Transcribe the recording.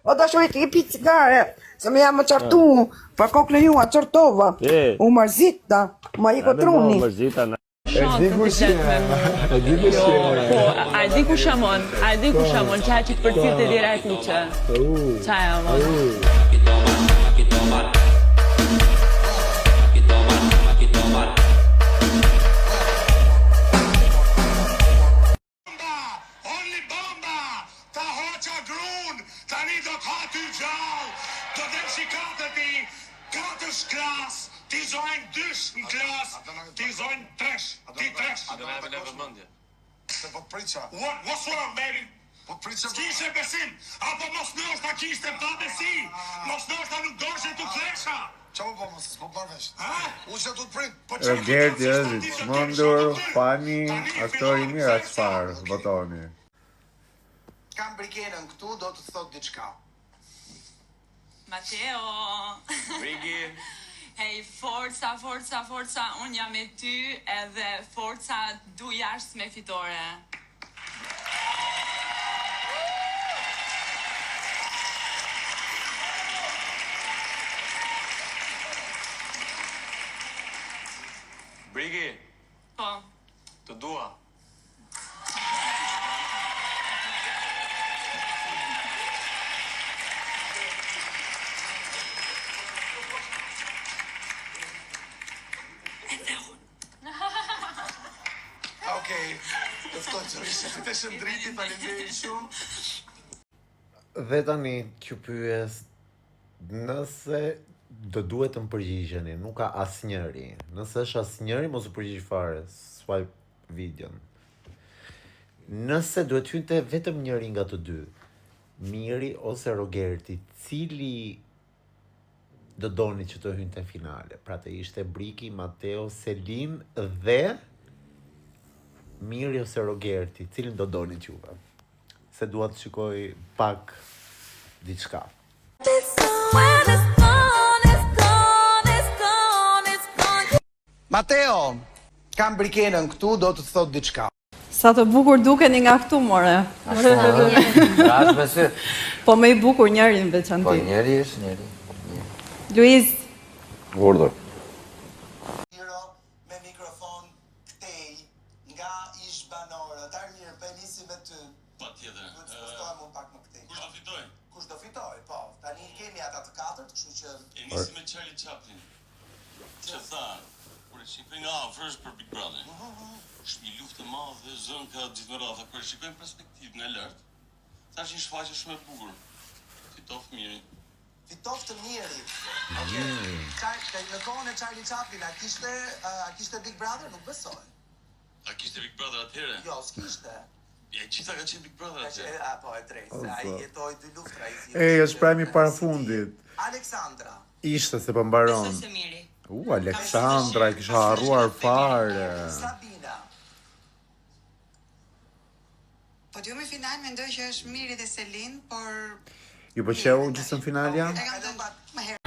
O dashurit i pi cigare, se me jam më qartu, pa kokën e jua qartova. U mërzita, ma i kotruni. E di kush je. Po, a di ku shamon, që ha që të përcirë të dira e kuqe. Qaj, amon. Only bomba! Ta hoqa grun! Tani do t'hati gjall! Do të shikatët katësh klas! Ti zojnë dysh në klas! Ti zojnë tresh! Ti tresh! A do në e me vëmëndje? Se po t'priqa. What's wrong, baby? Po t'priqa. S'kishe besim! Apo mos nështë a kishte pa besi! Mos nështë a nuk doshe t'u klesha! Qa më po mësë, s'po përvesh? U që t'u t'prit? Rogerti është i çmendur, fani, aktor i mirë atë çfarë, votoni. Kam brikenën këtu, do të thot diçka. Mateo. Brigi. Hej, forca, unë jam me ty edhe forca du jashtë me fitore. Brigi, Po, të dua. Okej, të ftoj që rishë të shëndriti, faleminderit shumë. Dhe tani që pyes, nëse do duhet të më përgjigjeni, nuk ka asnjëri. Nëse është asnjëri, mos u përgjigj fare, swipe videon. Nëse duhet hynte vetëm njëri nga të dy, Miri ose Rogerti, cili do doni që të hynte në finale? Pra të ishte Briki, Mateo, Selin dhe Miri ose Rogerti, cilin do doni juve? Se dua të shikoj pak diçka. Mateo, kam brikenën këtu, do të thot diçka. Sa të bukur dukeni nga këtu, more. Rash me sy. Po me i bukur njëri në veçanti. Po njeri është njeri. Luiz, Urdhër. Miro me mikrofon këtej nga ish banorë. Tar mirë, po e nisim me ty. Patjetër. Duhet të spostohem unë pak më këtej. Kush do fitoj? Kush do fitoj, po. Tani kemi ata të katërt, kështu që E nisi me Charlie Chaplin. Që tha, kur e shikoj nga afër është për Big Brother. Është një luftë e madhe, zënë ka gjithë me radha, kur e shikoj në perspektivë nga lart. Thash një shfaqje shumë e bukur. Fitof Miri. fitof të miri. Në kohën e Charlie Chaplin, a kishte Big Brother? Nuk besoj. A kishte Big Brother atëherë? Jo, s'kishte. Ja, gjitha ka qenë Big Brother atëherë. Po, e drejtë, se ai jetoi dy luftra. Është premi parafundit. Aleksandra. Ishte se po mbaron. besoj se Miri. Aleksandra, e kisha harruar fare. Sabina. Po dy me final mendoj që është Miri dhe Selin, por Ju pëlqeu gjysmë finalja? e kam thënë më herët